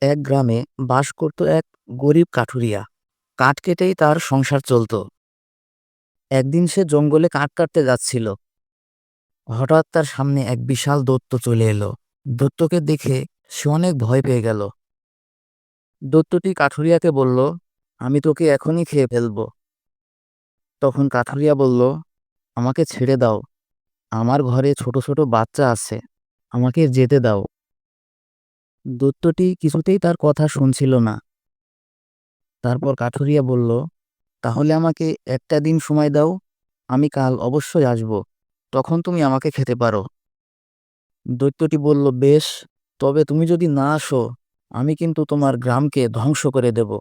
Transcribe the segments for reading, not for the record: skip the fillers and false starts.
এক গ্রামে বাস করত এক গরিব কাঠুরিয়া। কাঠ কেটেই তার সংসার চলত। একদিন সে জঙ্গলে কাঠ কাটতে যাচ্ছিল। হঠাৎ তার সামনে এক বিশাল দৈত্য চলে এলো। দৈত্যকে দেখে সে অনেক ভয় পেয়ে গেল। দৈত্যটি কাঠুরিয়াকে বলল, আমি তোকে এখনই খেয়ে ফেলব। তখন কাঠুরিয়া বলল, আমাকে ছেড়ে দাও, আমার ঘরে ছোট ছোট বাচ্চা আছে, আমাকে যেতে দাও। দৈত্যটি কিছুতেই তার কথা শুনছিল না। তারপর কাঠুরিয়া বলল, তাহলে আমাকে একটা দিন সময় দাও, আমি কাল অবশ্যই আসব, তখন তুমি আমাকে খেতে পারো। দৈত্যটি বলল, বেশ, তবে তুমি যদি না আসো, আমি কিন্তু তোমার গ্রামকে ধ্বংস করে দেব।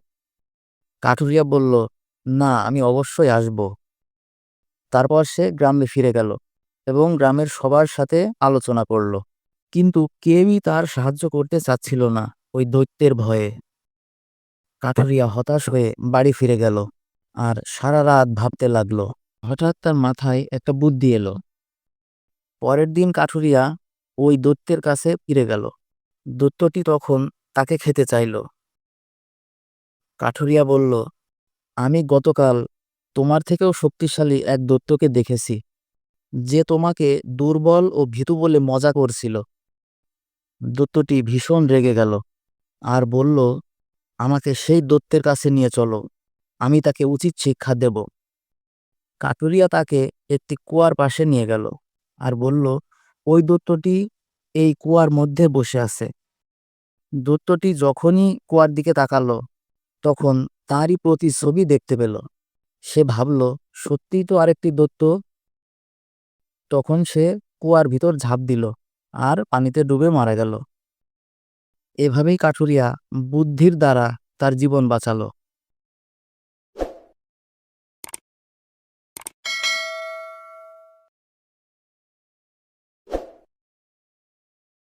কাঠুরিয়া বলল, না, আমি অবশ্যই আসব। তারপর সে গ্রামে ফিরে গেল এবং গ্রামের সবার সাথে আলোচনা করল। কিন্তু কেউই তার সাহায্য করতে চাচ্ছিল না, ওই দৈত্যের ভয়ে। কাঠুরিয়া হতাশ হয়ে বাড়ি ফিরে গেল আর সারা রাত ভাবতে লাগলো। হঠাৎ তার মাথায় একটা বুদ্ধি এলো। পরের দিন কাঠুরিয়া ওই দৈত্যের কাছে ফিরে গেল। দৈত্যটি তখন তাকে খেতে চাইল। কাঠুরিয়া বলল, আমি গতকাল তোমার থেকেও শক্তিশালী এক দৈত্যকে দেখেছি, যে তোমাকে দুর্বল ও ভীতু বলে মজা করছিল। দৈত্যটি ভীষণ রেগে গেল আর বলল, আমাকে সেই দৈত্যের কাছে নিয়ে চলো, আমি তাকে উচিত শিক্ষা দেব। কাঠুরিয়া তাকে একটি কুয়ার পাশে নিয়ে গেল আর বলল, ওই দৈত্যটি এই কুয়ার মধ্যে বসে আছে। দৈত্যটি যখনই কুয়ার দিকে তাকালো, তখন তারই প্রতিছবি দেখতে পেল। সে ভাবল, সত্যিই তো আরেকটি দৈত্য। তখন সে কুয়ার ভিতর ঝাঁপ দিল আর পানিতে ডুবে মারা গেল। এভাবেই কাঠুরিয়া বুদ্ধির দ্বারা তার জীবন বাঁচালো।